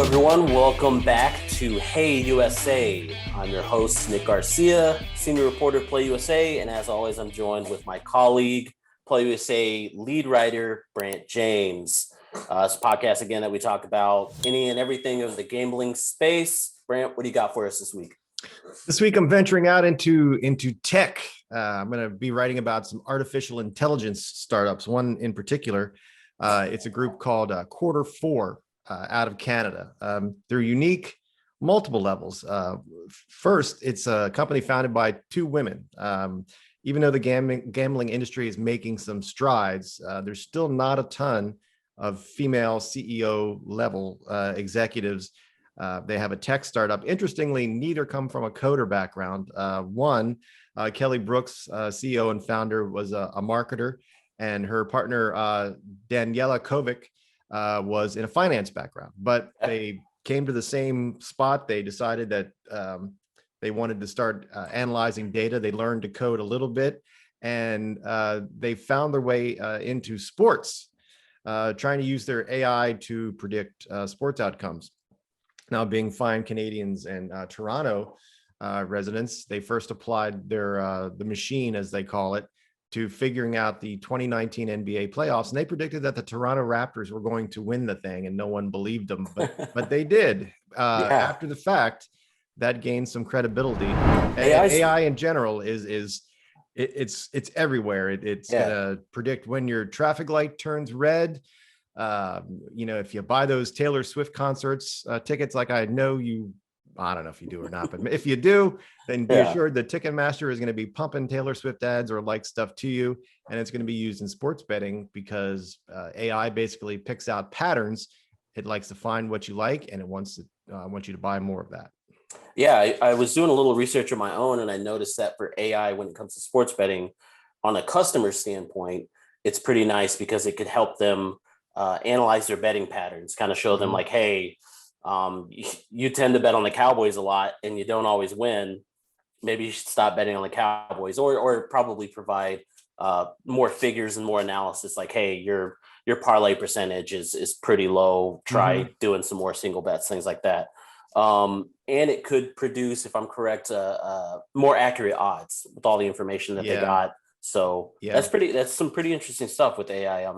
everyone. Welcome back to Hey USA. I'm your host, Nick Garcia, senior reporter, Play USA. And as always, I'm joined with my colleague, Play USA lead writer, Brant James. It's a podcast, again, that we talk about any and everything of the gambling space. Brant, what do you got for us this week? This week, I'm venturing out into tech. I'm going to be writing about some artificial intelligence startups. One in particular, it's a group called Quarter 4. Out of Canada. They're unique, multiple levels. First, it's a company founded by two women. Even though the gambling industry is making some strides, there's still not a ton of female CEO level executives. They have a tech startup. Interestingly, neither come from a coder background. One, Kelly Brooks, CEO and founder, was a marketer, and her partner, Daniela Kovic, was in a finance background, but they came to the same spot. They decided that they wanted to start analyzing data. They learned to code a little bit, and they found their way into sports, trying to use their AI to predict sports outcomes. Now, being fine Canadians and Toronto residents, they first applied their the machine, as they call it, to figuring out the 2019 NBA playoffs. And they predicted that the Toronto Raptors were going to win the thing, and no one believed them, but they did. After the fact, that gained some credibility. AI in general it's everywhere. It's gonna predict when your traffic light turns red. If you buy those Taylor Swift concerts tickets, like I know you, I don't know if you do or not, but if you do, then be assured that Ticketmaster is going to be pumping Taylor Swift ads or like stuff to you, and it's going to be used in sports betting because AI basically picks out patterns. It likes to find what you like, and it wants you to buy more of that. Yeah, I was doing a little research of my own, and I noticed that for AI, when it comes to sports betting, on a customer standpoint, it's pretty nice because it could help them analyze their betting patterns, kind of show them like, hey, you tend to bet on the Cowboys a lot and you don't always win. Maybe you should stop betting on the Cowboys, or probably provide more figures and more analysis. Like, hey, your parlay percentage is pretty low. Try doing some more single bets, things like that. And it could produce, if I'm correct, more accurate odds with all the information that they got. So that's some pretty interesting stuff with AI.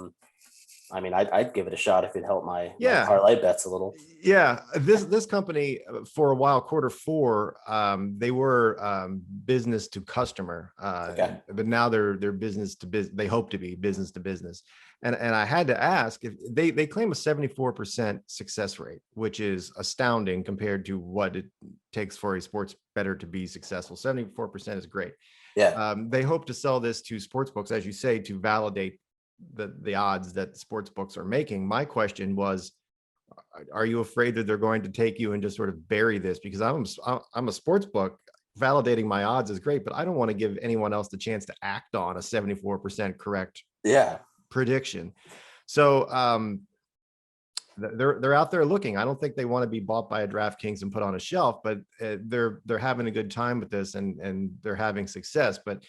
I'd give it a shot if it helped my parlay bets a little. Yeah, this company for a while, Quarter 4, they were business to customer, but now they're business to business. They hope to be business to business. And I had to ask, if they claim a 74% success rate, which is astounding compared to what it takes for a sports bettor to be successful. 74% is great. Yeah. They hope to sell this to sports books, as you say, to validate the odds that sports books are making. My question was, are you afraid that they're going to take you and just sort of bury this? Because I'm a sports book. Validating my odds is great, but I don't want to give anyone else the chance to act on a 74% correct prediction. So they're out there looking. I don't think they want to be bought by a DraftKings and put on a shelf, but they're having a good time with this, and they're having success. But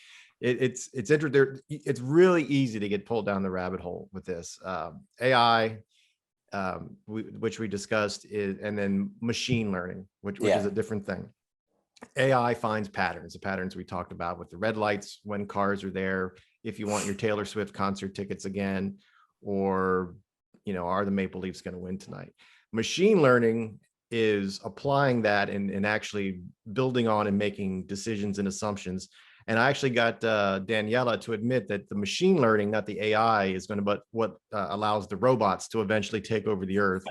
it's interesting. It's really easy to get pulled down the rabbit hole with this AI, which we discussed, and then machine learning, which is a different thing. AI finds patterns, the patterns we talked about with the red lights when cars are there. If you want your Taylor Swift concert tickets again, or are the Maple Leafs going to win tonight? Machine learning is applying that and actually building on and making decisions and assumptions. And I actually got Daniela to admit that the machine learning, not the AI, is going to be what allows the robots to eventually take over the earth.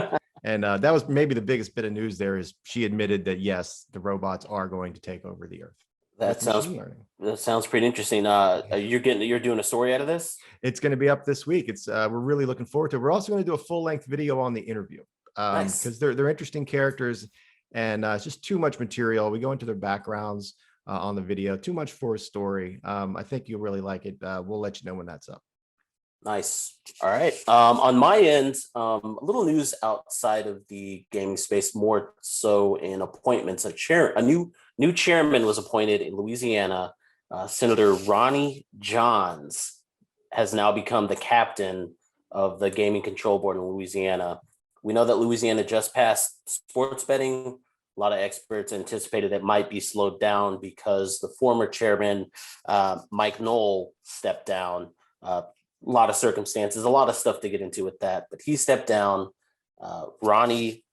And that was maybe the biggest bit of news there, is she admitted that, yes, the robots are going to take over the earth. That sounds pretty interesting. You're doing a story out of this? It's going to be up this week. We're really looking forward to it. We're also going to do a full-length video on the interview because they're interesting characters, and it's just too much material. We go into their backgrounds on the video, too much for a story. I think you'll really like it. We'll let you know when that's up. Nice. All right. On my end, a little news outside of the gaming space, more so in appointments. A new chairman was appointed in Louisiana. Senator Ronnie Johns has now become the captain of the Gaming Control Board in Louisiana. We know that Louisiana just passed sports betting. A lot of experts anticipated it might be slowed down because the former chairman, Mike Knoll, stepped down. A lot of circumstances, a lot of stuff to get into with that, but he stepped down. Ronnie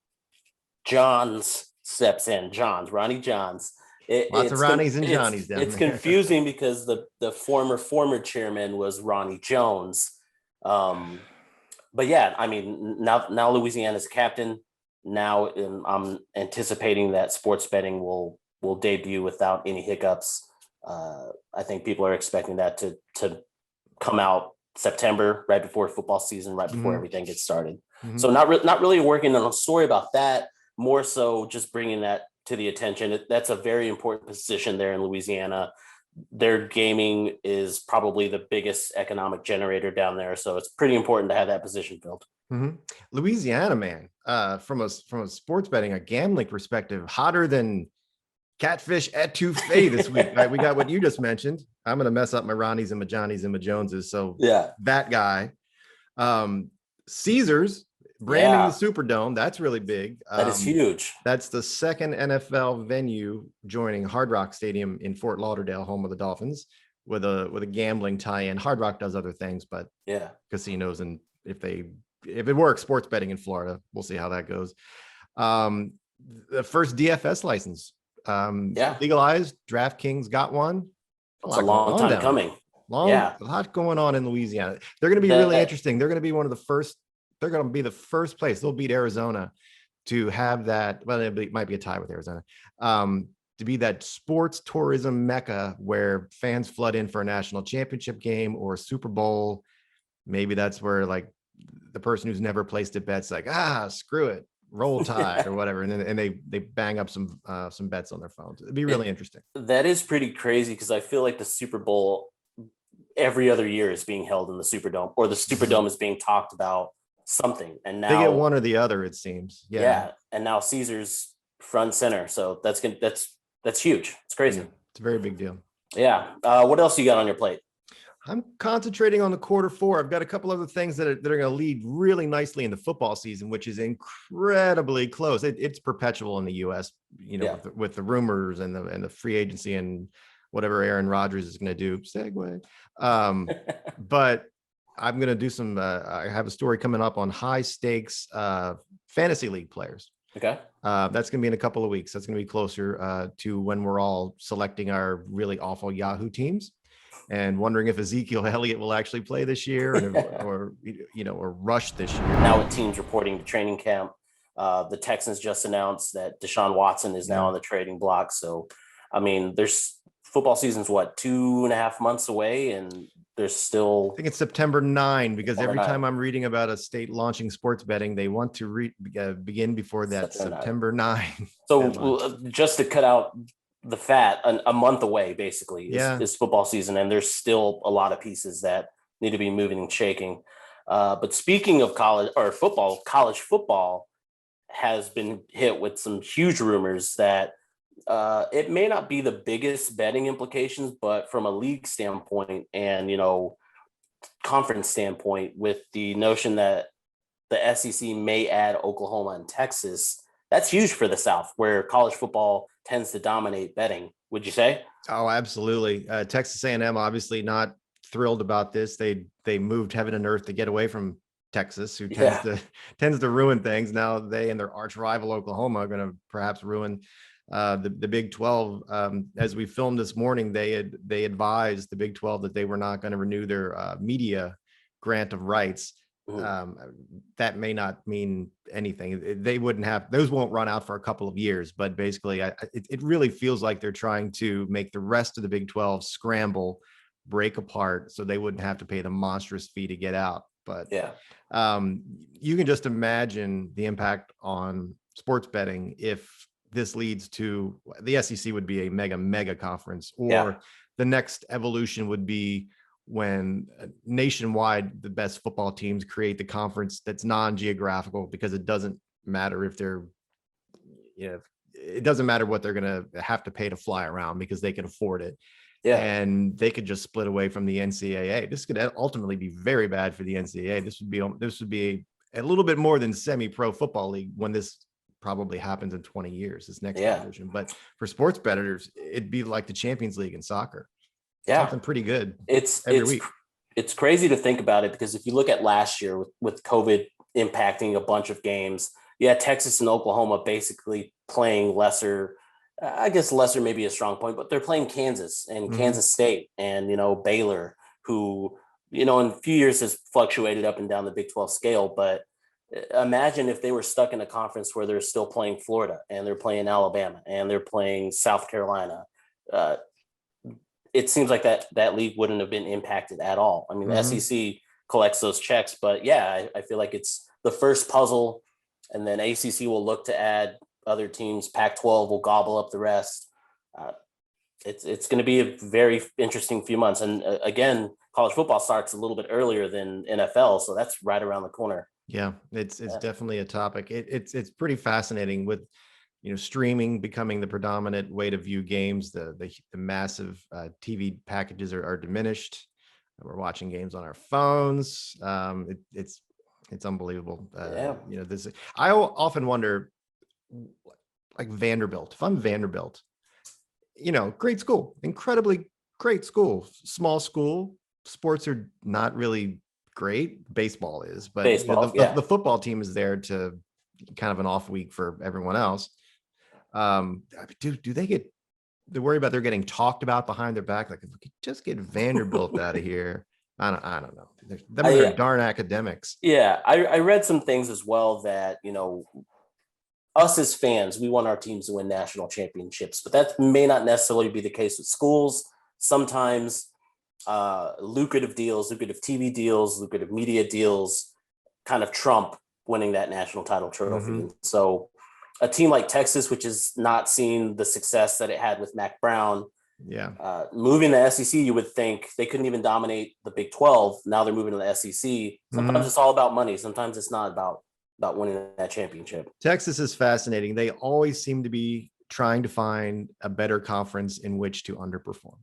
Johns steps in. Ronnie Johns. Lots of Ronnies and Johnnies down it's there. confusing because the former chairman was Ronnie Jones. But yeah, I mean, now Louisiana's captain. Now I'm anticipating that sports betting will debut without any hiccups. I think people are expecting that to come out September, right before football season, right before everything gets started. So not really working on a story about that. More so, just bringing that to the attention. That's a very important position there in Louisiana. Their gaming is probably the biggest economic generator down there, so it's pretty important to have that position filled. Louisiana, man, from a sports betting, a gambling perspective, hotter than catfish etouffee this week. Right, we got what you just mentioned. I'm gonna mess up my Ronnies and my Johnnies and my Joneses. So yeah, that guy, Caesars branding the Superdome. That's really big. That is huge. That's the second NFL venue joining Hard Rock Stadium in Fort Lauderdale, home of the Dolphins, with a gambling tie-in. Hard Rock does other things, but yeah, casinos, and if it works, sports betting in Florida, we'll see how that goes. The first DFS license, legalized. DraftKings got one. It's a long time coming. A lot going on in Louisiana. They're going to be really interesting. They're going to be one of the first. They're going to be the first place. They'll beat Arizona to have that. Well, it might be a tie with Arizona. To be that sports tourism mecca where fans flood in for a national championship game or a Super Bowl. Maybe that's where like the person who's never placed a bet's like, screw it, roll tide or whatever, and they bang up some bets on their phones. It'd be really interesting. That is pretty crazy because I feel like the Super Bowl every other year is being held in the Superdome, or the Superdome is being talked about something, and now they get one or the other, it seems. And now Caesar's front center, so that's huge. It's crazy. It's a very big deal. What else you got on your plate? I'm concentrating on the quarter four. I've got a couple other things that are going to lead really nicely in the football season, which is incredibly close. It's perpetual in the U.S. With the rumors and the free agency and whatever Aaron Rodgers is going to do. Segue. But I'm going to do some. I have a story coming up on high stakes fantasy league players. Okay. That's going to be in a couple of weeks. That's going to be closer to when we're all selecting our really awful Yahoo teams and wondering if Ezekiel Elliott will actually play this year or rush this year. Now with teams reporting to training camp, the Texans just announced that Deshaun Watson is now on the trading block. So, I mean, there's football season's 2.5 months away, and there's still. I think it's September 9 because every time I'm reading about a state launching sports betting, they want to begin before that September 9. So just to cut out the fat, a month away basically is football season, and there's still a lot of pieces that need to be moving and shaking. But speaking of college football has been hit with some huge rumors that it may not be the biggest betting implications, but from a league standpoint and conference standpoint, with the notion that the SEC may add Oklahoma and Texas, that's huge for the South, where college football tends to dominate betting. Would you say? Oh, absolutely. Texas A&M obviously not thrilled about this. They moved heaven and earth to get away from Texas, who tends to ruin things. Now they and their arch rival Oklahoma are going to perhaps ruin the Big 12. As we filmed this morning, they advised the Big 12 that they were not going to renew their media grant of rights. That may not mean anything. They wouldn't have, those won't run out for a couple of years, but basically it really feels like they're trying to make the rest of the Big 12 scramble, break apart, so they wouldn't have to pay the monstrous fee to get out. But you can just imagine the impact on sports betting if this leads to the SEC would be a mega conference, or the next evolution would be when nationwide the best football teams create the conference that's non-geographical, because it doesn't matter if they're, it doesn't matter what they're going to have to pay to fly around, because they can afford it. And they could just split away from the NCAA. This could ultimately be very bad for the NCAA. This would be a little bit more than semi-pro football league when this probably happens in 20 years, this next evolution. But for sports bettors, it'd be like the Champions League in soccer. Yeah. Something pretty good It's every week. It's crazy to think about it, because if you look at last year with COVID impacting a bunch of games, Texas and Oklahoma basically playing lesser, I guess lesser may be a strong point, but they're playing Kansas and Kansas State and, Baylor, who, in a few years has fluctuated up and down the Big 12 scale. But imagine if they were stuck in a conference where they're still playing Florida and they're playing Alabama and they're playing South Carolina. It seems like that league wouldn't have been impacted at all. I mean, the SEC collects those checks, but I feel like it's the first puzzle, and then ACC will look to add other teams. Pac-12 will gobble up the rest. It's going to be a very interesting few months. And again, college football starts a little bit earlier than NFL, so that's right around the corner. Yeah, it's definitely a topic. It's pretty fascinating with, streaming becoming the predominant way to view games. The massive TV packages are diminished. We're watching games on our phones. It's unbelievable. I often wonder, like Vanderbilt. If I'm Vanderbilt, great school, incredibly great school, small school. Sports are not really great. Baseball is, but the football team is there to kind of an off week for everyone else. Do they worry about they're getting talked about behind their back? Like, if we could just get Vanderbilt out of here. I don't know. They're darn academics. Yeah, I read some things as well that, us as fans, we want our teams to win national championships, but that may not necessarily be the case with schools. Sometimes lucrative deals, lucrative TV deals, lucrative media deals kind of trump winning that national title trophy. So a team like Texas, which has not seen the success that it had with Mac Brown, moving the SEC, you would think they couldn't even dominate the Big 12. Now they're moving to the SEC. Sometimes it's all about money. Sometimes it's not about winning that championship. Texas is fascinating. They always seem to be trying to find a better conference in which to underperform.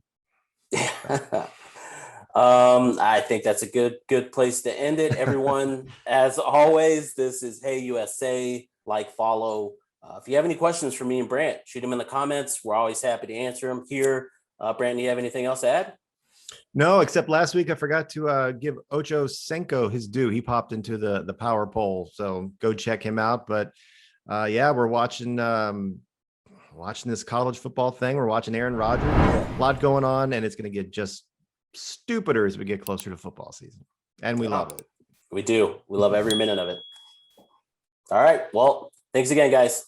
I think that's a good place to end it. Everyone, as always, this is Hey USA. Like, follow. If you have any questions for me and Brant, shoot them in the comments. We're always happy to answer them here. Brant, do you have anything else to add? No, except last week I forgot to give Ocho Senko his due. He popped into the power poll, so go check him out. But we're watching this college football thing. We're watching Aaron Rodgers. A lot going on, and it's going to get just stupider as we get closer to football season. And we love it. We do. We love every minute of it. All right. Well, thanks again, guys.